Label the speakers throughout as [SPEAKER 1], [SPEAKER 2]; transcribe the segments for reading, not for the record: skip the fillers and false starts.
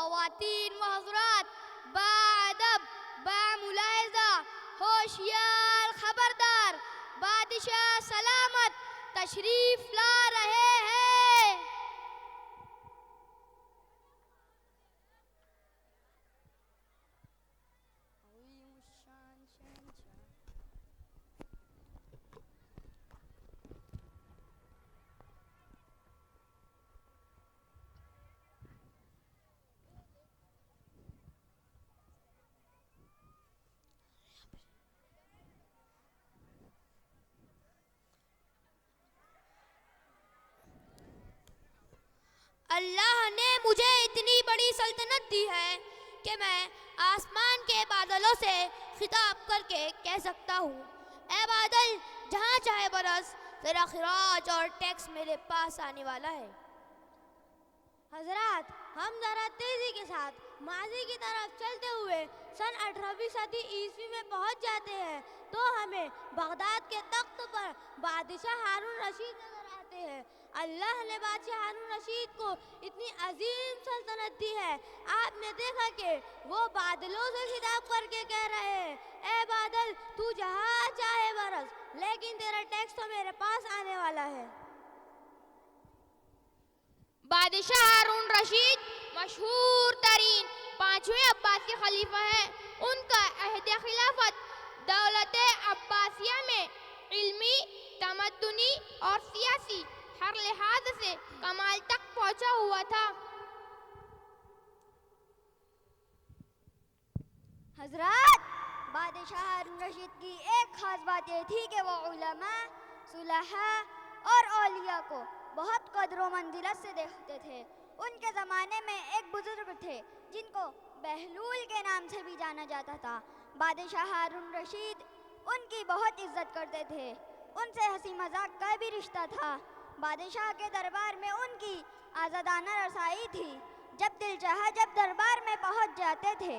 [SPEAKER 1] ख़वातीन व हज़रात, बाअदब, बामुलाहिज़ा, होशियार खबरदार, बादशाह सलामत तशरीफ ला रहे हैं। अल्लाह ने मुझे इतनी बड़ी सल्तनत दी है कि मैं आसमान के बादलों से खिताब करके कह सकता हूँ, ऐ बादल जहाँ चाहे बरस, तेरा खिराज और टैक्स मेरे पास आने वाला है।
[SPEAKER 2] हजरात, हम ज़रा तेज़ी के साथ माजी की तरफ चलते हुए सन 18वीं सदी ईस्वी में पहुंच जाते हैं तो हमें बगदाद के तख्त पर बादशाह हारून रशीद नजर आते हैं। अल्लाह ने बादशाह हारून रशीद को इतनी अजीम सल्तनत दी है, आपने देखा कि वो बादलों से खिताब करके कह रहे हैं, ए बादल तू जहाँ चाहे बरस, लेकिन तेरा टैक्स तो मेरे पास आने वाला है।
[SPEAKER 1] बादशाह हारून रशीद मशहूर तरीन 5वें अब्बासी खलीफा है। उनका अहद खिलाफत दौलत अब्बासिया में इल्मी, तमद्दुनी और सियासी हर लिहाज से कमाल तक पहुंचा हुआ था।
[SPEAKER 2] हजरात, बादशाह हारून रशीद की एक खास बात यह थी कि वो उलमा, सुलहा और औलिया को बहुत कदर व मंजिलत से देखते थे। उनके ज़माने में एक बुजुर्ग थे जिनको बहलूल के नाम से भी जाना जाता था। बादशाह हारून रशीद उनकी बहुत इज्जत करते थे, उनसे हंसी मजाक का भी रिश्ता था। बादशाह के दरबार में उनकी आज़ादाना रसाई थी, जब दिल चाहा जब दरबार में पहुंच जाते थे।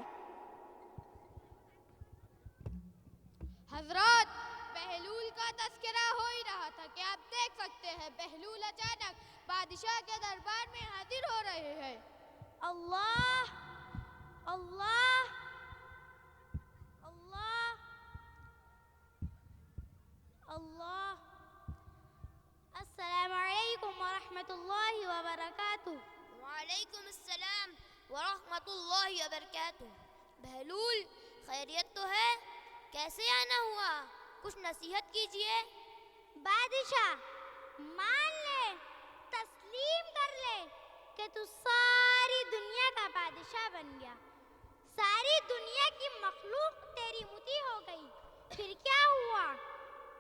[SPEAKER 1] हजरत, बहलूल का तस्करा हो ही रहा था कि आप देख सकते हैं बहलूल अचानक बादशाह के दरबार में हाजिर हो रहे हैं।
[SPEAKER 2] अल्लाह अल्लाह अल्लाह अल्लाह। अस्सलामु अलैकुम व रहमतुल्लाहि व बरकातुहू।
[SPEAKER 1] वालेकुम अस्सलाम व रहमतुल्लाहि व बरकातुहू। बहलूल, खैरियत तो है? कैसे आना हुआ? कुछ नसीहत कीजिए।
[SPEAKER 2] बादशाह, मान ले, तस्लीम कर ले कि तू सारी दुनिया का बादशाह बन गया, सारी दुनिया की मखलूक तेरी मुती हो गई। फिर क्या हुआ?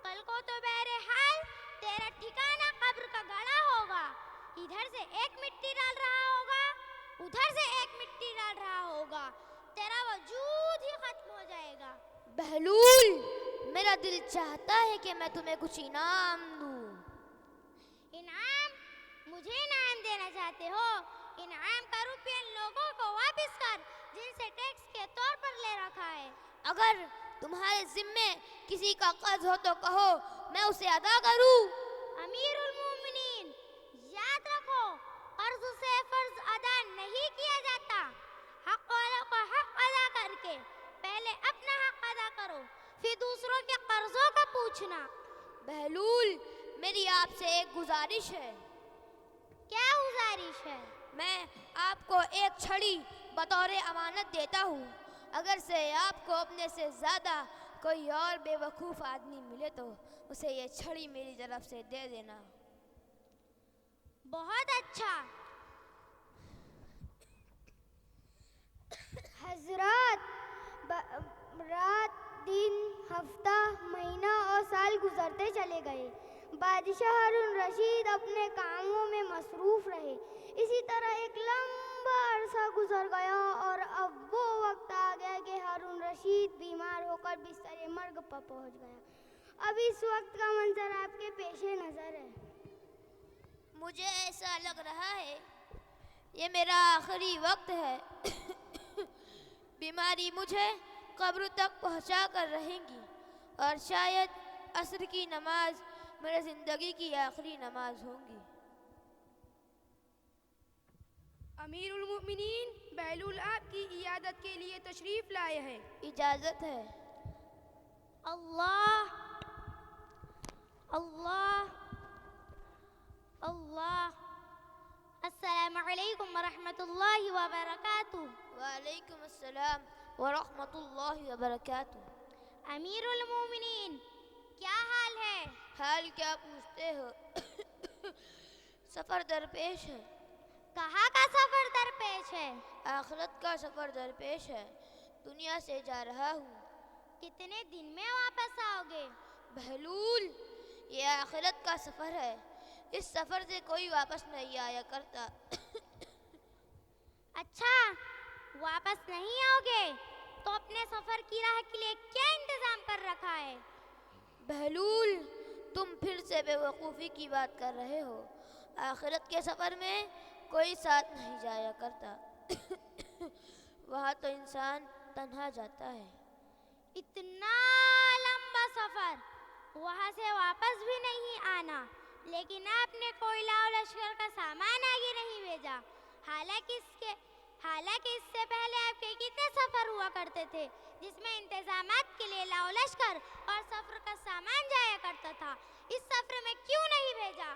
[SPEAKER 2] कल को तो बहरहाल तेरा ठिकाना कब्र का गड़ा होगा। इधर से एक मिट्टी डाल रहा होगा, उधर से एक मिट्टी डाल रहा होगा, तेरा वजूद ही खत्म हो जाएगा।
[SPEAKER 1] बहलूल, मेरा दिल चाहता है कि मैं तुम्हें कुछ इनाम दूं।
[SPEAKER 2] इनाम? मुझे इनाम देना चाहते हो? इनाम का रुपया लोगों को वापस कर जिनसे टैक्स के तौर पर ले रखा है।
[SPEAKER 1] अगर तुम्हारे जिम्मे किसी का कर्ज हो तो कहो, मैं उसे अदा करूं।
[SPEAKER 2] अमीरुल मोमिनीन, याद रखो, कर्ज से फर्ज अदा नहीं किया जाता। हक वालों को हक अदा करके पहले अपना हक अदा करो, फिर दूसरों के कर्जों का पूछना।
[SPEAKER 1] बहलूल, मेरी आपसे एक गुजारिश है।
[SPEAKER 2] क्या गुजारिश है?
[SPEAKER 1] मैं आपको एक छड़ी बतौर अमानत देता हूँ। अगर से आपको अपने से ज़्यादा कोई और बेवकूफ़ आदमी मिले तो उसे ये छड़ी मेरी तरफ से दे देना।
[SPEAKER 2] बहुत अच्छा। हजरत, रात, दिन, हफ्ता, महीना और साल गुजरते चले गए। बादशाह हारून रशीद अपने कामों में मसरूफ़ रहे। इसी तरह एक लंबा अरसा गुजर गया और अब वो वक्त आ गया कि हारून रशीद बीमार होकर बिस्तर मर्ग पर पहुंच गया। अब इस वक्त का मंजर आपके पेशे नज़र है।
[SPEAKER 1] मुझे ऐसा लग रहा है ये मेरा आखिरी वक्त है। बीमारी मुझे कब्र तक पहुंचा कर रहेंगी और शायद असर की नमाज मेरी ज़िंदगी की आखिरी नमाज होंगी।
[SPEAKER 2] अमीरुल मोमिनीन,
[SPEAKER 3] बहलूल आपकी इयादत के लिए तशरीफ लाए हैं।
[SPEAKER 1] इजाज़त है।
[SPEAKER 4] अल्लाह अल्लाह अल्लाह। अस्सलामु अलैकुम वरहमतुल्लाहि वबरकातुह।
[SPEAKER 1] वालेकुम अस्सलाम वरहमतुल्लाहि वबरकातुह।
[SPEAKER 4] अमीरुल मोमिनीन, क्या हाल है?
[SPEAKER 1] हाल क्या पूछते हो? सफ़र दरपेश है।
[SPEAKER 4] कहाँ का सफर दरपेश है?
[SPEAKER 1] आखिरत का सफ़र दरपेश है। दुनिया से जा रहा हूँ।
[SPEAKER 4] कितने दिन में वापस आओगे?
[SPEAKER 1] बहलूल, ये आखिरत का सफ़र है। इस सफ़र से कोई वापस नहीं आया करता।
[SPEAKER 4] अच्छा, वापस नहीं आओगे तो अपने सफर की राह के लिए क्या इंतजाम कर रखा है?
[SPEAKER 1] बहलूल, तुम फिर से बेवकूफ़ी की बात कर रहे हो। आखिरत के सफ़र में कोई साथ नहीं जाया करता। वहाँ तो इंसान तन्हा जाता है।
[SPEAKER 4] इतना लंबा सफर, वहाँ से वापस भी नहीं आना, लेकिन आपने कोयला और लश्कर का सामान आगे नहीं भेजा। हालांकि इससे पहले आपके कितने सफर हुआ करते थे जिसमें इंतजामात के लिए लाओ लश्कर और सफर का सामान जाया करता था। इस सफर में क्यों नहीं भेजा?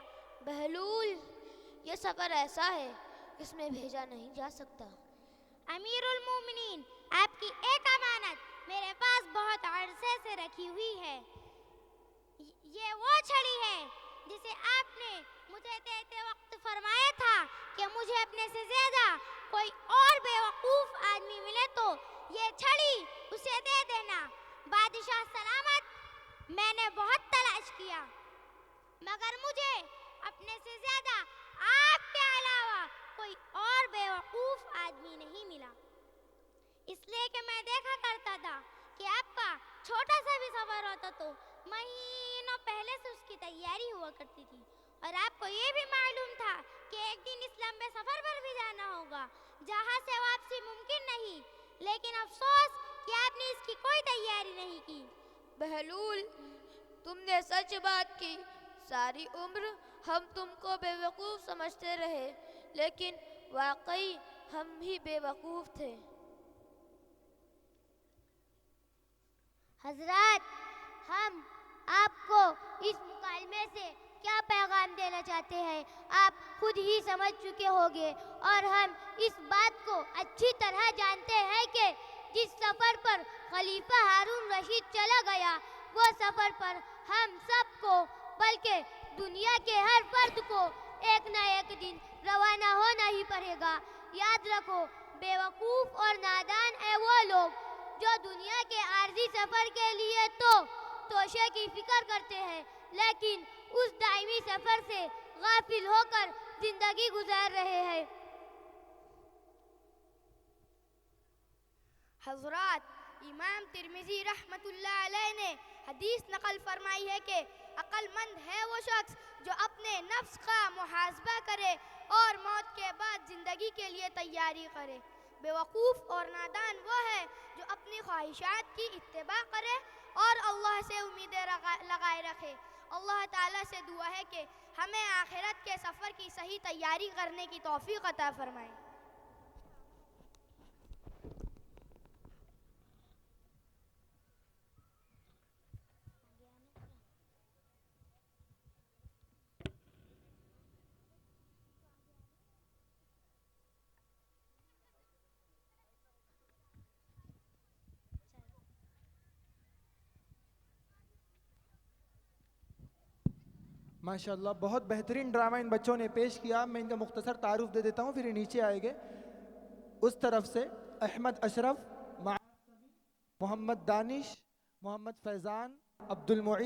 [SPEAKER 1] बहलूल, ये सफ़र ऐसा है इसमें भेजा नहीं जा सकता।
[SPEAKER 4] अमीरुल मोमिनीन, आपकी एक अमानत मेरे पास बहुत अरसे से रखी हुई है। ये वो छड़ी है जिसे आपने मुझे देते वक्त फरमाया था कि मुझे अपने से ज्यादा कोई और बेवकूफ आदमी मिले तो ये छड़ी उसे दे देना। बादशाह सलामत, मैंने बहुत तलाश किया मगर मुझे अपने से ज्यादा आपके अलावा कोई और बेवकूफ आदमी नहीं मिला। इसलिए कि मैं देखा करता था कि आपका छोटा सा भी सफर होता तो महीनों पहले से उसकी तैयारी हुआ करती थी, और आपको ये भी मालूम था कि एक दिन इस लंबे सफर पर भी जाना होगा जहाँ से वापसी मुमकिन नहीं, लेकिन अफसोस कि आपने इसकी कोई तैयारी नहीं की।
[SPEAKER 1] बहलूल, तुमने सच बात की। सारी उम्र हम तुमको बेवकूफ़ समझते रहे, लेकिन वाकई हम ही बेवकूफ़ थे।
[SPEAKER 4] हजरत, हम आपको इस मुकालमे से क्या पैगाम देना चाहते हैं आप खुद ही समझ चुके होंगे, और हम इस बात को अच्छी तरह जानते हैं कि जिस सफ़र पर खलीफा हारून रशीद चला गया, वो सफ़र पर हम सबको बल्कि दुनिया के हर फर्द को एक न एक दिन रवाना होना ही पड़ेगा। याद रखो, बेवकूफ़ और नादान है वो लोग जो दुनिया के आर्जी सफ़र के लिए तो तोशे की फिक्र करते हैं, लेकिन उस दायमी सफ़र से गाफिल होकर जिंदगी गुजार रहे हैं।
[SPEAKER 3] हज़रात, इमाम तिर्मिज़ी रहमतुल्लाह अलैह ने हदीस नकल फरमाई है कि अक्लमंद है वो शख्स जो अपने नफ्स का मुहासबा करे और मौत के बाद ज़िंदगी के लिए तैयारी करे। बेवकूफ़ और नादान वो है जो अपनी ख्वाहिशात की इत्तिबा करे और अल्लाह से उम्मीदें लगाए रखे। अल्लाह ताला से दुआ है कि हमें आखिरत के सफ़र की सही तैयारी करने की तौफीक अता फरमाए।
[SPEAKER 5] माशाल्लाह, बहुत बेहतरीन ड्रामा इन बच्चों ने पेश किया। मैं इनका मुख्तसर तारुफ दे देता हूँ, फिर ये नीचे आएंगे। उस तरफ से अहमद अशरफ, मोहम्मद दानिश, मोहम्मद फैज़ान, अब्दुल मुईन।